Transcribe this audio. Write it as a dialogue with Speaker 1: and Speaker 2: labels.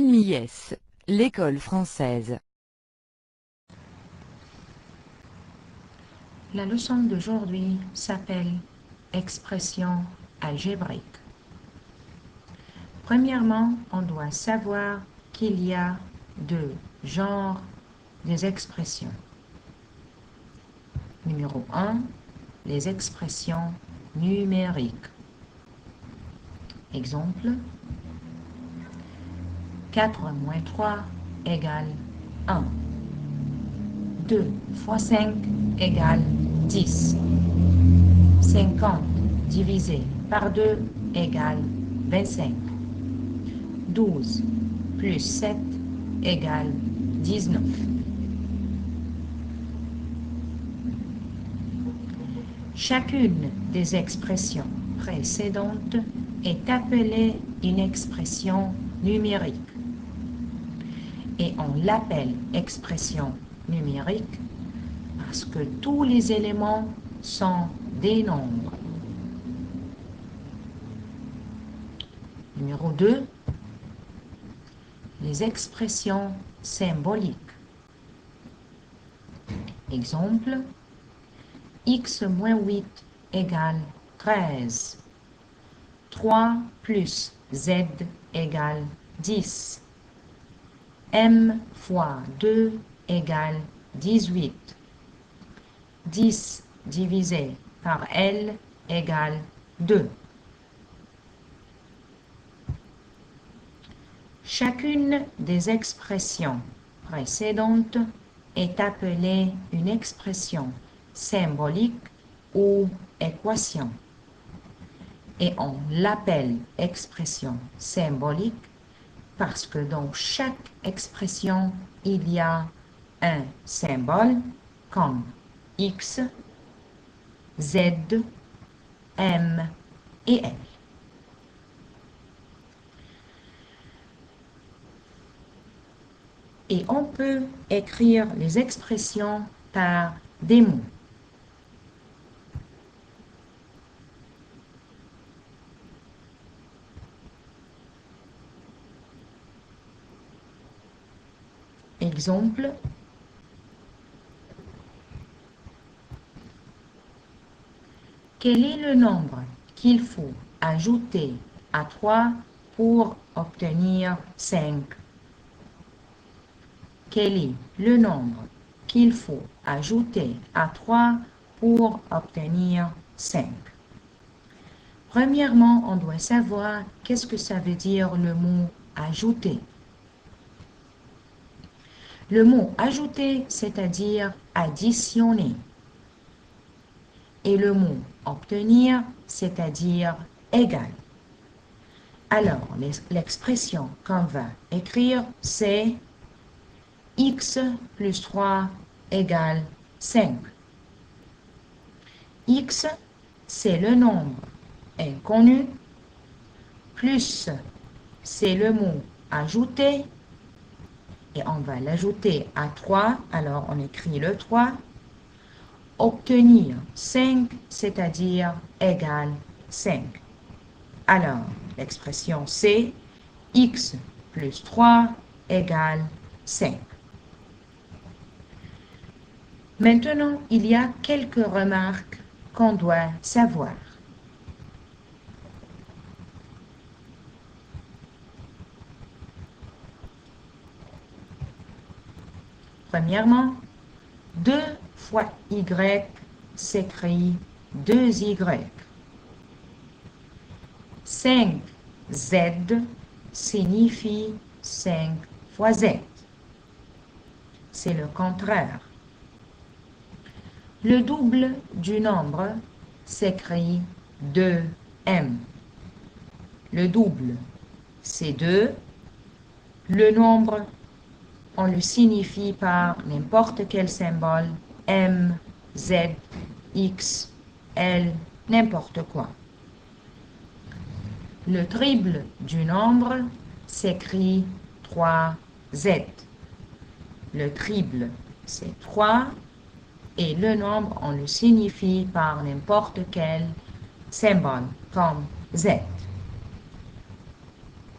Speaker 1: NIS, l'école française.
Speaker 2: La leçon d'aujourd'hui s'appelle expression algébrique. Premièrement, on doit savoir qu'il y a deux genres des expressions. Numéro 1, les expressions numériques. Exemple, 4 moins 3 égale 1. 2 fois 5 égale 10. 50 divisé par 2 égale 25. 12 plus 7 égale 19. Chacune des expressions précédentes est appelée une expression numérique. Et on l'appelle expression numérique parce que tous les éléments sont des nombres. Numéro 2, les expressions symboliques. Exemple, x moins 8 égale 13. 3 plus z égale 10. M fois 2 égale 18. 10 divisé par L égale 2. Chacune des expressions précédentes est appelée une expression symbolique ou équation. Et on l'appelle expression symbolique parce que dans chaque expression, il y a un symbole comme X, Z, M et L. Et on peut écrire les expressions par des mots. Exemple, quel est le nombre qu'il faut ajouter à 3 pour obtenir 5? Quel est le nombre qu'il faut ajouter à 3 pour obtenir 5? Premièrement, on doit savoir qu'est-ce que ça veut dire le mot ajouter. Le mot ajouter, c'est-à-dire additionner. Et le mot obtenir, c'est-à-dire égal. Alors, l'expression qu'on va écrire, c'est x plus 3 égale 5. X, c'est le nombre inconnu, plus c'est le mot ajouter, et on va l'ajouter à 3, alors on écrit le 3. Obtenir 5, c'est-à-dire égal 5. Alors, l'expression c'est x plus 3 égale 5. Maintenant, il y a quelques remarques qu'on doit savoir. Premièrement, 2 fois y s'écrit 2y. 5z signifie 5 fois z. C'est le contraire. Le double du nombre s'écrit 2m. Le double, c'est 2. Le nombre, on le signifie par n'importe quel symbole, M, Z, X, L, n'importe quoi. Le triple du nombre s'écrit 3Z. Le triple, c'est 3. Et le nombre, on le signifie par n'importe quel symbole, comme Z.